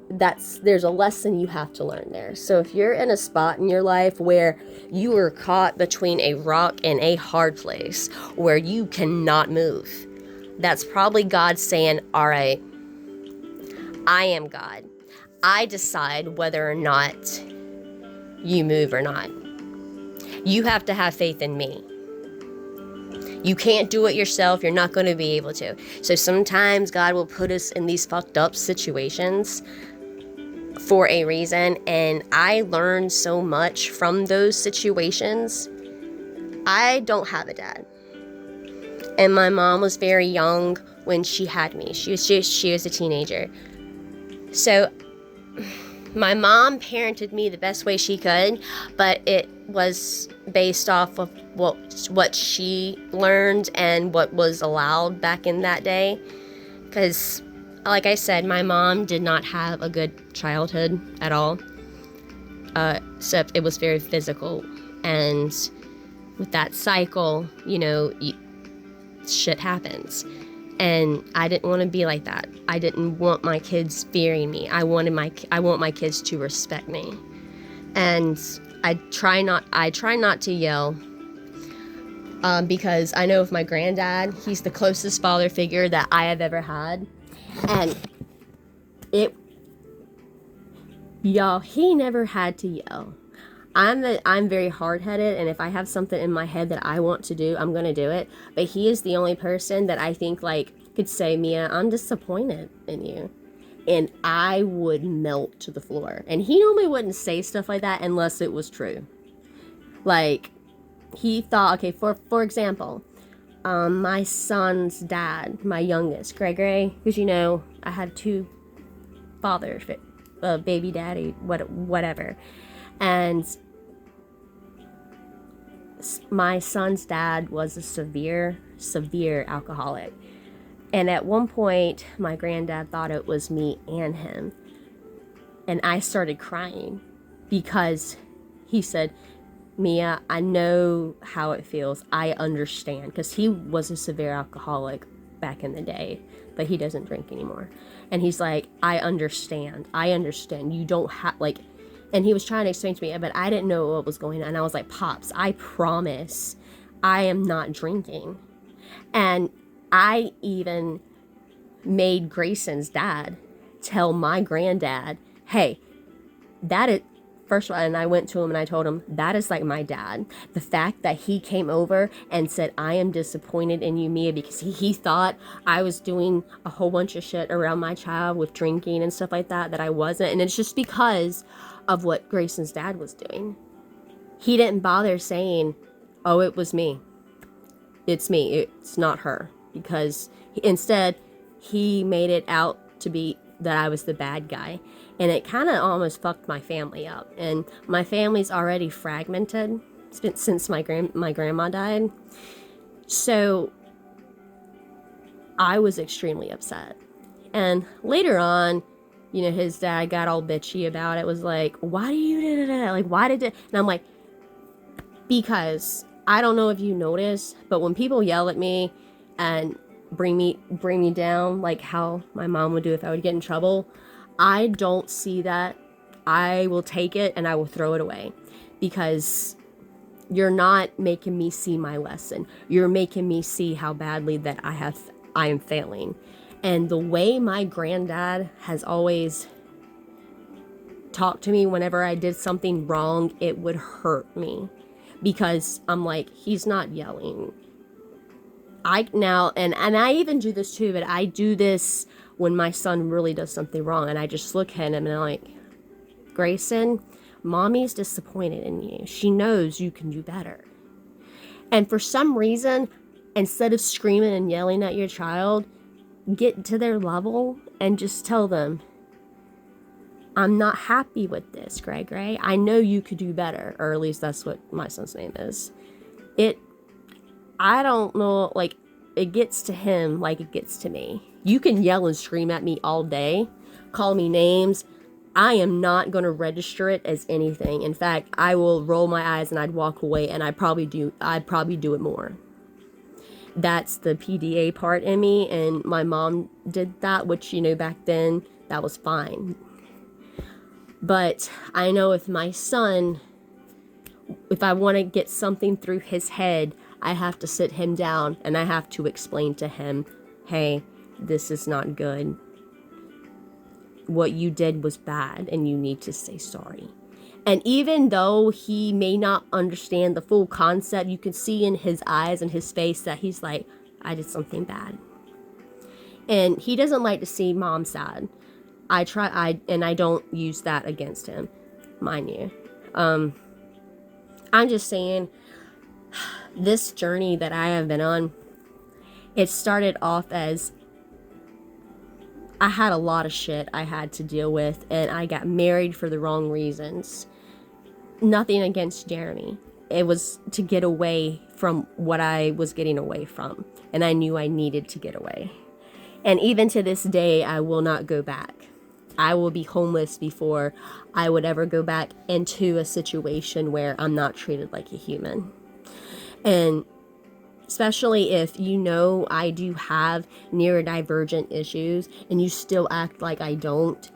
there's a lesson you have to learn there. So if you're in a spot in your life where you are caught between a rock and a hard place where you cannot move, that's probably God saying, all right, I am God. I decide whether or not you move or not. You have to have faith in me. You can't do it yourself. You're not going to be able to. So sometimes God will put us in these fucked up situations for a reason. And I learned so much from those situations. I don't have a dad. And my mom was very young when she had me. She was a teenager. So my mom parented me the best way she could, but it was based off of what she learned and what was allowed back in that day. Because, like I said, my mom did not have a good childhood at all. except it was very physical. And with that cycle, shit happens. And I didn't want to be like that. I didn't want my kids fearing me. I want my kids to respect me. And I try not to yell, because I know with my granddad, he's the closest father figure that I have ever had. And he never had to yell. I'm very hard-headed, and if I have something in my head that I want to do, I'm gonna do it. But he is the only person that I think could say, Mia, I'm disappointed in you, and I would melt to the floor. And he normally wouldn't say stuff like that unless it was true. He thought, okay, for example, my son's dad, my youngest, Gregory, because I had two fathers, baby daddy, whatever. And my son's dad was a severe alcoholic. And at one point, my granddad thought it was me and him. And I started crying because he said, Mia, I know how it feels. I understand. Because he was a severe alcoholic back in the day, but he doesn't drink anymore. And he's like, I understand. You don't have, and he was trying to explain to me, but I didn't know what was going on. And I was like, Pops, I promise I am not drinking. And I even made Grayson's dad tell my granddad, hey, first of all, and I went to him and I told him, that is like my dad. The fact that he came over and said, I am disappointed in you, Mia, because he thought I was doing a whole bunch of shit around my child with drinking and stuff like that I wasn't. And it's just because of what Grayson's dad was doing. He didn't bother saying, oh, it was me. It's me. It's not her. Because instead, he made it out to be that I was the bad guy. And it kind of almost fucked my family up. And my family's already fragmented since my grandma died. So I was extremely upset. And later on, his dad got all bitchy about it. Was like, why do you why did it? And I'm like, because I don't know if you notice, but when people yell at me and bring me down, like how my mom would do if I would get in trouble, I don't see that. I will take it and I will throw it away, because you're not making me see my lesson. You're making me see how badly that I am failing. And the way my granddad has always talked to me whenever I did something wrong, it would hurt me, because I'm like, he's not yelling. And I even do this too, but I do this when my son really does something wrong, and I just look at him and I'm like, Grayson, mommy's disappointed in you. She knows you can do better. And for some reason, instead of screaming and yelling at your child, get to their level and just tell them, I'm not happy with this, Gregory. I know you could do better. Or at least that's what my son's name is. I don't know, it gets to him like it gets to me. You can yell and scream at me all day, call me names. I am not going to register it as anything. In fact, I will roll my eyes and I'd walk away, and I'd probably do it more. That's the PDA part in me, and my mom did that, which, back then, that was fine. But I know with my son, if I want to get something through his head, I have to sit him down and I have to explain to him, hey, this is not good. What you did was bad and you need to say sorry. And even though he may not understand the full concept, you can see in his eyes and his face that he's like, I did something bad. And he doesn't like to see mom sad. I don't use that against him, mind you. I'm just saying, this journey that I have been on, it started off as I had a lot of shit I had to deal with, and I got married for the wrong reasons. Nothing against Jeremy. It was to get away from what I was getting away from, and I knew I needed to get away. And even to this day, I will not go back. I will be homeless before I would ever go back into a situation where I'm not treated like a human. And especially if you know I do have neurodivergent issues and you still act like I don't,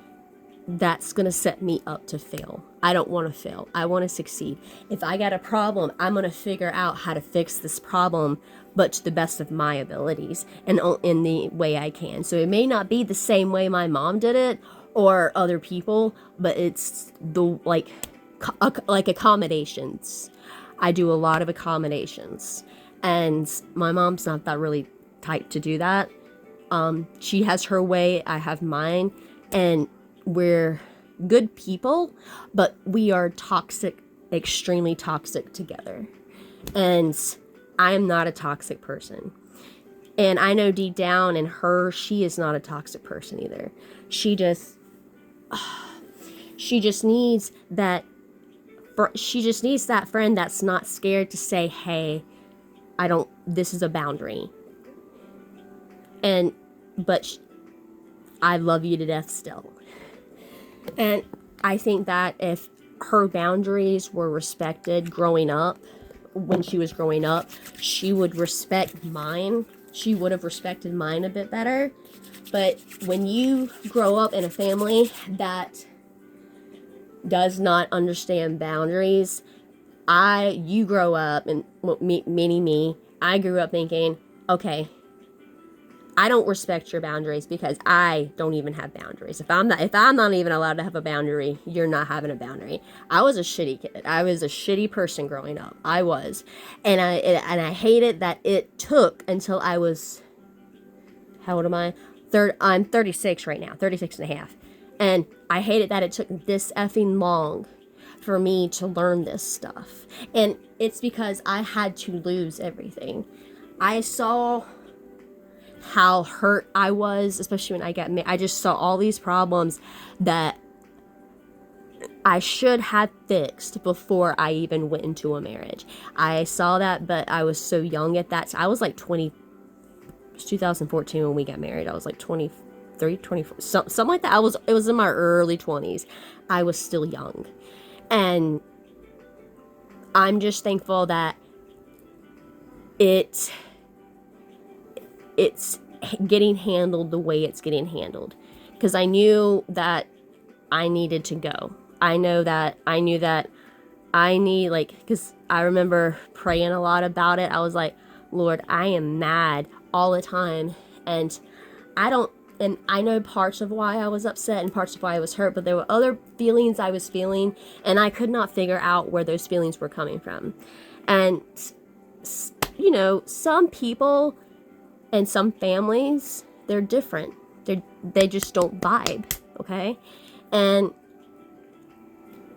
that's going to set me up to fail. I don't want to fail. I want to succeed. If I got a problem, I'm going to figure out how to fix this problem, but to the best of my abilities and in the way I can. So it may not be the same way my mom did it or other people, but it's the like accommodations. I do a lot of accommodations, and my mom's not that really type to do that. She has her way, I have mine, and we're good people, but we are toxic, extremely toxic together. And I am not a toxic person. And I know deep down in her, she is not a toxic person either. She just needs that, she just needs that friend that's not scared to say, hey, this is a boundary. But I love you to death still. And I think that if her boundaries were respected growing up, when she was growing up, she would respect mine. She would have respected mine a bit better. But when you grow up in a family that does not understand boundaries, you grow up, and me, I grew up thinking, okay, I don't respect your boundaries because I don't even have boundaries. If I'm not even allowed to have a boundary, you're not having a boundary. I was a shitty kid. I was a shitty person growing up. I was. And I hated that it took until I was, how old am I? I'm 36 right now, 36 and a half. And I hated that it took this effing long for me to learn this stuff. And it's because I had to lose everything. I saw how hurt I was, especially when I got married. I just saw all these problems that I should have fixed before I even went into a marriage. I saw that, but I was so young at that. I was like 20, it was 2014 when we got married. I was like 23, 24, something like that. It was in my early 20s. I was still young. And I'm just thankful that it's getting handled the way it's getting handled, because I knew that I needed to go. I knew that I need, because I remember praying a lot about it. I was like, Lord, I am mad all the time, and I know parts of why I was upset and parts of why I was hurt, but there were other feelings I was feeling, and I could not figure out where those feelings were coming from. And some people and some families, they're different. They just don't vibe, okay? And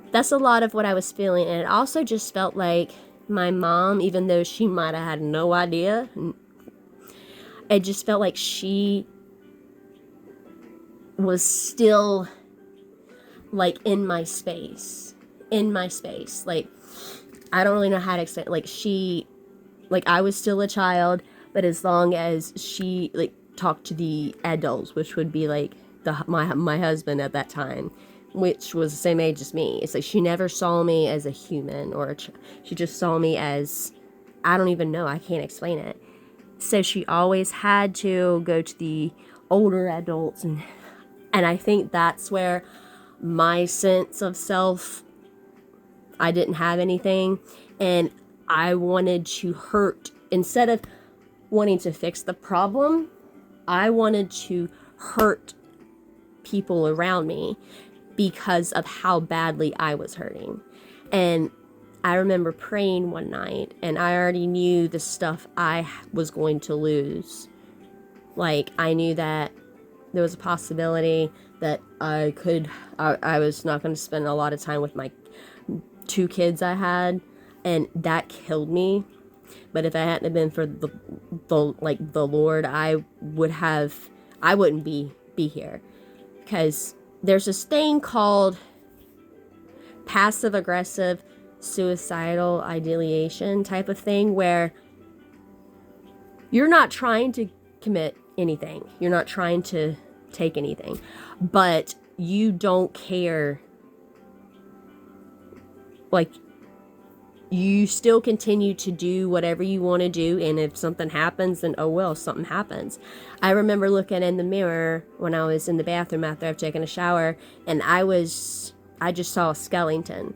that's a lot of what I was feeling. And it also just felt like my mom, even though she might have had no idea, it just felt like she was still like in my space. Like, I don't really know how to explain. Like I was still a child, but as long as she talked to the adults, which would be like my husband at that time, which was the same age as me, it's like she never saw me as a human or she just saw me as, I don't even know, I can't explain it. So she always had to go to the older adults, and I think that's where my sense of self, I didn't have anything, and I wanted to hurt. Instead of wanting to fix the problem, I wanted to hurt people around me because of how badly I was hurting. And I remember praying one night, and I already knew the stuff I was going to lose. Like, I knew that there was a possibility that I was not going to spend a lot of time with my 2 kids I had, and that killed me. But if it hadn't have been for the Lord, I wouldn't be here. Because there's this thing called passive aggressive suicidal ideation type of thing, where you're not trying to commit anything. You're not trying to take anything. But you don't care. Like, you still continue to do whatever you want to do, and if something happens, then oh well, something happens. I remember looking in the mirror when I was in the bathroom after I've taken a shower, and I just saw a skeleton,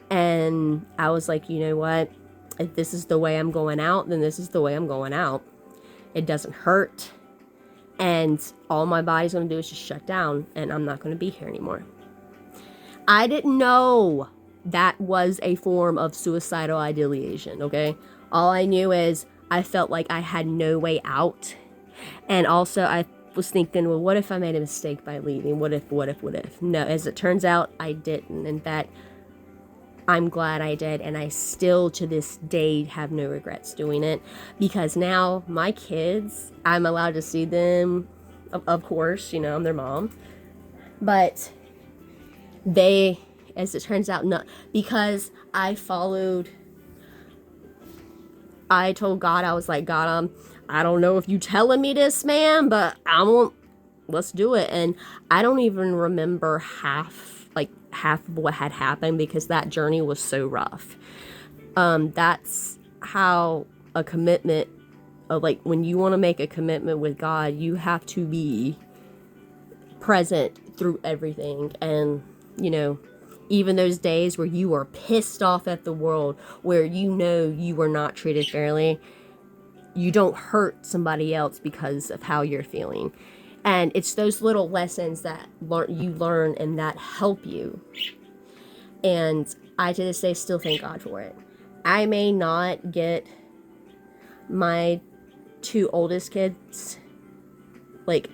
and I was like, you know what, if this is the way I'm going out, then this is the way I'm going out. It doesn't hurt, and all my body's going to do is just shut down, and I'm not going to be here anymore. I didn't know that was a form of suicidal ideation, okay? All I knew is I felt like I had no way out. And also I was thinking, well, what if I made a mistake by leaving? What if? No, as it turns out, I didn't. In fact, I'm glad I did. And I still, to this day, have no regrets doing it. Because now my kids, I'm allowed to see them. Of course, you know, I'm their mom. But they, as it turns out, not, because I told God, I was like, God, I don't know if you telling me this, man, but let's do it. And I don't even remember half of what had happened because that journey was so rough. That's how a commitment of, like, when you want to make a commitment with God, you have to be present through everything. And, you know, even those days where you are pissed off at the world, where you know you were not treated fairly, you don't hurt somebody else because of how you're feeling. And it's those little lessons that you learn and that help you. And I, to this day, still thank God for it. I may not get my 2 oldest kids, like,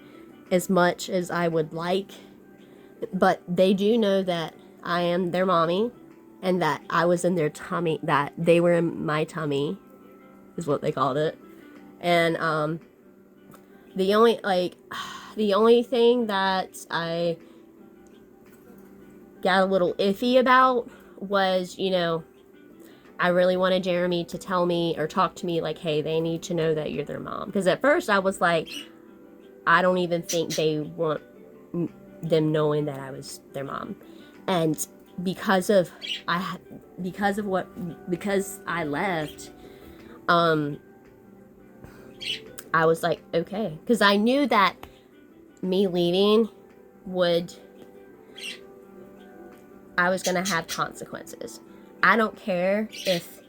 as much as I would like, but they do know that I am their mommy, and that I was in their tummy, that they were in my tummy, is what they called it. And the only thing that I got a little iffy about was, you know, I really wanted Jeremy to tell me or talk to me like, hey, they need to know that you're their mom. Because at first I was like, I don't even think they want them knowing that I was their mom. And because I left, I was like, okay. Because I knew that me leaving I was going to have consequences. I don't care if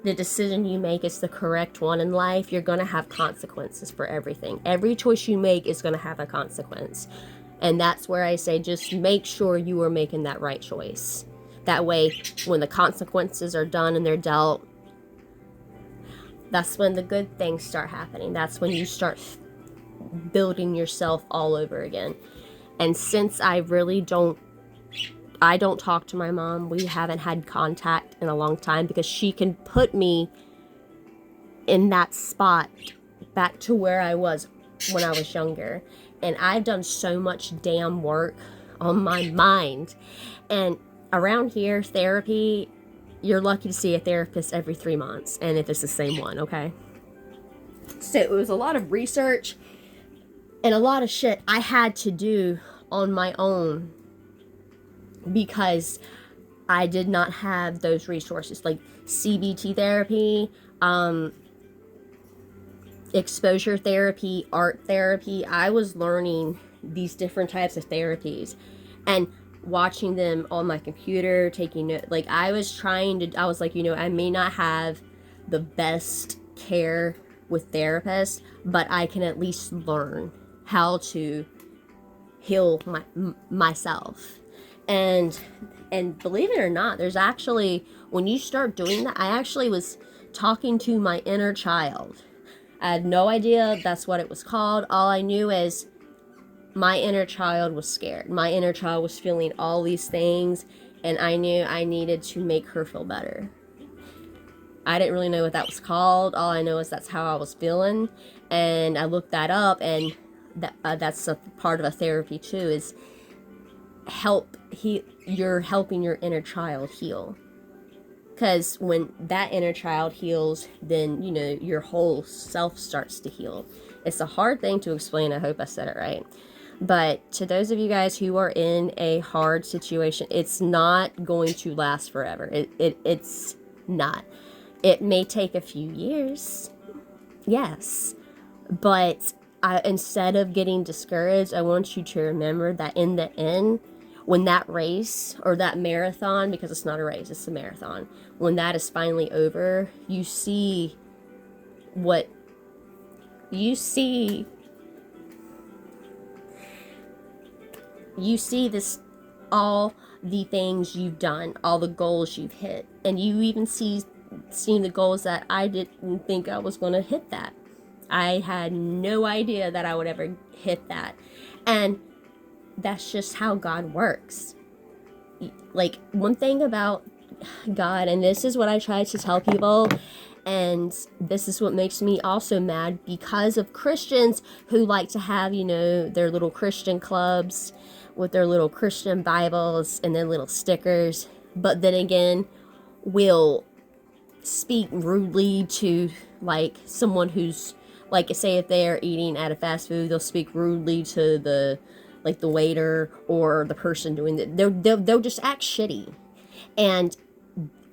the decision you make is the correct one in life. You're going to have consequences for everything. Every choice you make is going to have a consequence. And that's where I say, just make sure you are making that right choice. That way, when the consequences are done and they're dealt, that's when the good things start happening. That's when you start building yourself all over again. And since I don't talk to my mom, we haven't had contact in a long time, because she can put me in that spot back to where I was when I was younger. And I've done so much damn work on my mind. And around here, therapy, you're lucky to see a therapist every 3 months. And if it's the same one, okay? So it was a lot of research and a lot of shit I had to do on my own, because I did not have those resources, like CBT therapy, exposure therapy, art therapy. I was learning these different types of therapies and watching them on my computer, taking notes. Like, I was like, you know, I may not have the best care with therapists, but I can at least learn how to heal myself. And believe it or not, there's actually, when you start doing that, I actually was talking to my inner child. I had no idea that's what it was called. All I knew is my inner child was scared. My inner child was feeling all these things, and I knew I needed to make her feel better. I didn't really know what that was called. All I know is that's how I was feeling, and I looked that up, and that's a part of a therapy too, is you're helping your inner child heal. Because when that inner child heals, then, you know, your whole self starts to heal. It's a hard thing to explain. I hope I said it right. But to those of you guys who are in a hard situation, it's not going to last forever. It's not. It may take a few years, yes, but instead of getting discouraged, I want you to remember that in the end, when that race or that marathon, because it's not a race, it's a marathon, when that is finally over, you see what you see. You see this, all the things you've done, all the goals you've hit, and you even seen the goals that I didn't think I was going to hit that. I had no idea that I would ever hit that. And that's just how God works. Like, one thing about God, and this is what I try to tell people, and this is what makes me also mad, because of Christians who like to have, their little Christian clubs with their little Christian Bibles and their little stickers, but then again will speak rudely to, like, someone who's, like, say if they're eating at a fast food, they'll speak rudely to the waiter or the person doing it. They'll just act shitty. And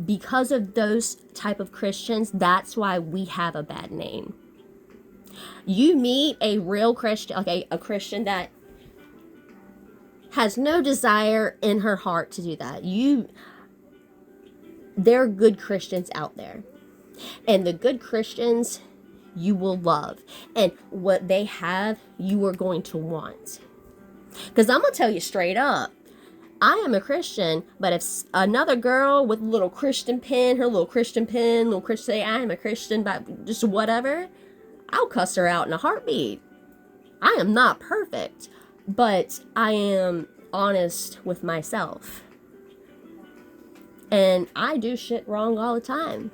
because of those type of Christians, that's why we have a bad name. You meet a real Christian, okay, a Christian that has no desire in her heart to do that. There are good Christians out there. And the good Christians you will love. And what they have, you are going to want. Because I'm going to tell you straight up, I am a Christian, but if another girl with a little Christian pin, little Christian, say I am a Christian, but just whatever, I'll cuss her out in a heartbeat. I am not perfect, but I am honest with myself. And I do shit wrong all the time.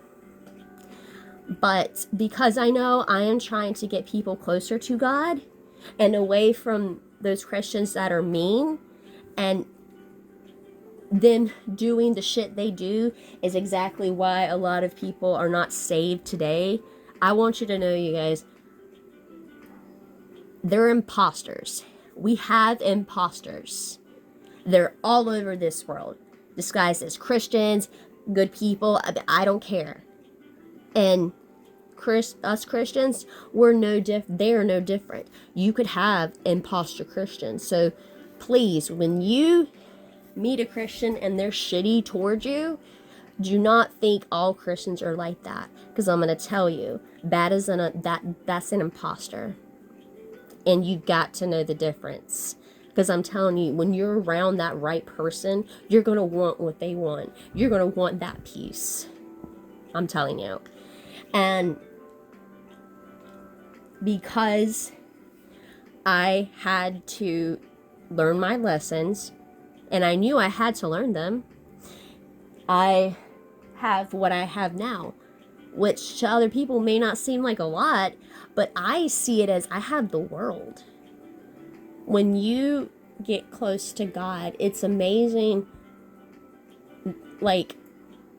But because I know I am trying to get people closer to God and away from those Christians that are mean, and them doing the shit they do is exactly why a lot of people are not saved today. I want you to know, you guys, they're imposters. We have imposters. They're all over this world, disguised as Christians, good people. I don't care. And us Christians, they're no different. You could have imposter Christians. So please, when you meet a Christian and they're shitty towards you, do not think all Christians are like that. Because I'm going to tell you, that's an imposter. And you got to know the difference. Because I'm telling you, when you're around that right person, you're going to want what they want. You're going to want that peace. I'm telling you. And because I had to learn my lessons, and I knew I had to learn them, I have what I have now, which to other people may not seem like a lot, but I see it as I have the world. When you get close to God, it's amazing. Like,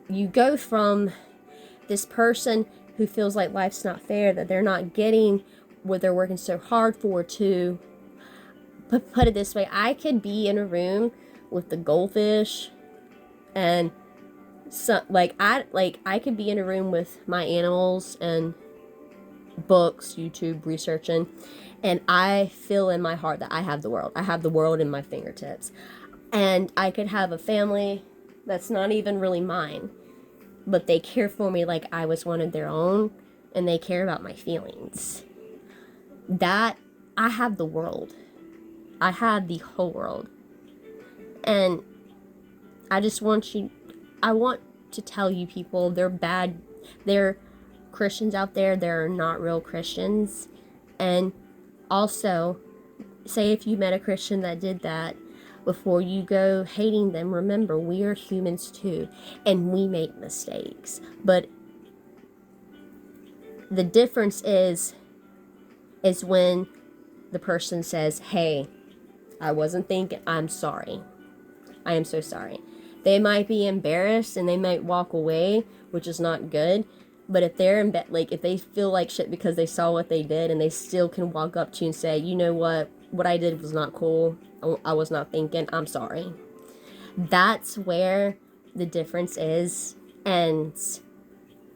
you go from this person who feels like life's not fair, that they're not getting what they're working so hard for, to put it this way, I could be in a room with the goldfish and I could be in a room with my animals and books, YouTube, researching, and I feel in my heart that I have the world. I have the world in my fingertips. And I could have a family that's not even really mine, but they care for me like I was one of their own, and they care about my feelings. That, I have the world. I have the whole world. And I want to tell you people, they're Christians out there, they're not real Christians. And also, say if you met a Christian that did that, before you go hating them, remember, we are humans too, and we make mistakes. But the difference is when the person says, hey, I wasn't thinking, I'm sorry. I am so sorry. They might be embarrassed and they might walk away, which is not good. But if they're if they feel like shit because they saw what they did, and they still can walk up to you and say, you know what, what I did was not cool. I was not thinking. I'm sorry. That's where the difference is. And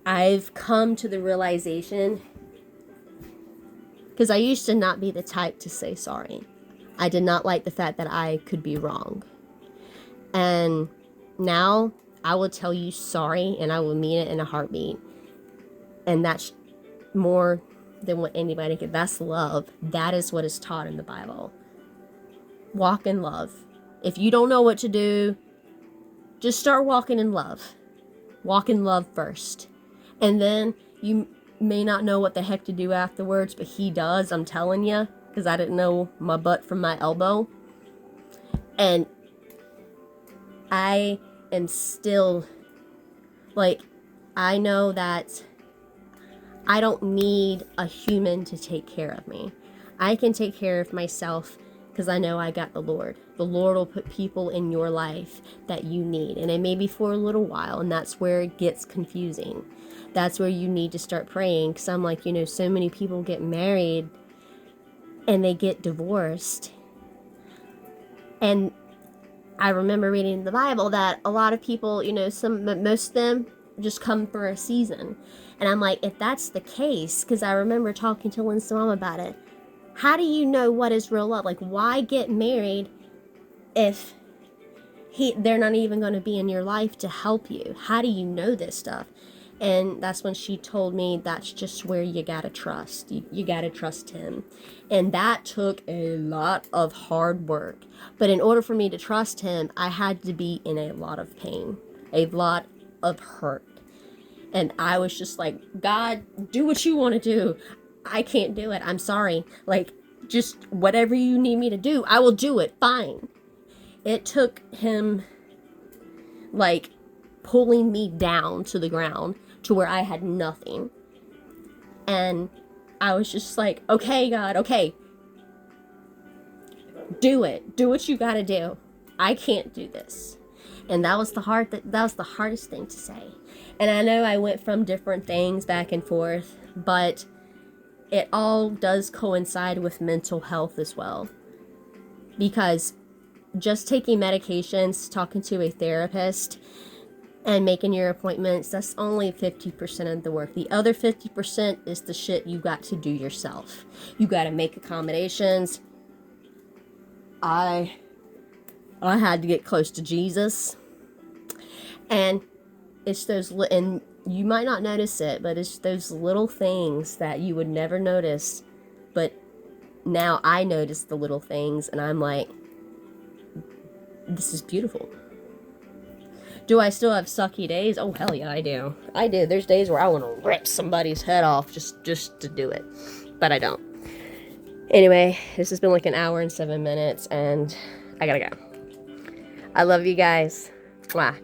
I've come to the realization, because I used to not be the type to say sorry. I did not like the fact that I could be wrong. And now I will tell you sorry, and I will mean it in a heartbeat. And that's more than what anybody could. That's love. That is what is taught in the Bible. Walk in love. If you don't know what to do, just start walking in love. Walk in love first. And then you may not know what the heck to do afterwards, but he does, I'm telling you, because I didn't know my butt from my elbow. And I am still, like, I know that I don't need a human to take care of me. I can take care of myself because I know I got the Lord. The Lord will put people in your life that you need. And it may be for a little while, and that's where it gets confusing. That's where you need to start praying, because I'm like, so many people get married and they get divorced. And I remember reading in the Bible that a lot of people, most of them just come for a season. And I'm like, if that's the case, because I remember talking to Lynn's mom about it, how do you know what is real love? Like, why get married if they're not even going to be in your life to help you? How do you know this stuff? And that's when she told me that's just where you gotta trust. You gotta trust him. And that took a lot of hard work. But in order for me to trust him, I had to be in a lot of pain, a lot of hurt. And I was just like, God, do what you want to do. I can't do it. I'm sorry. Like, just whatever you need me to do, I will do it. Fine. It took him, like, pulling me down to the ground to where I had nothing. And I was just like, okay, God, okay. Do it. Do what you gotta do. I can't do this. And that was the hardest thing to say. And I know I went from different things back and forth, but it all does coincide with mental health as well. Because just taking medications, talking to a therapist, and making your appointments, that's only 50% of the work. The other 50% is the shit you got to do yourself. You got to make accommodations. I had to get close to Jesus. And it's those, and you might not notice it, but it's those little things that you would never notice. But now I notice the little things, and I'm like, this is beautiful. Do I still have sucky days? Oh, hell yeah, I do. I do. There's days where I want to rip somebody's head off just to do it. But I don't. Anyway, this has been like an hour and 7 minutes, and I gotta go. I love you guys. Mwah.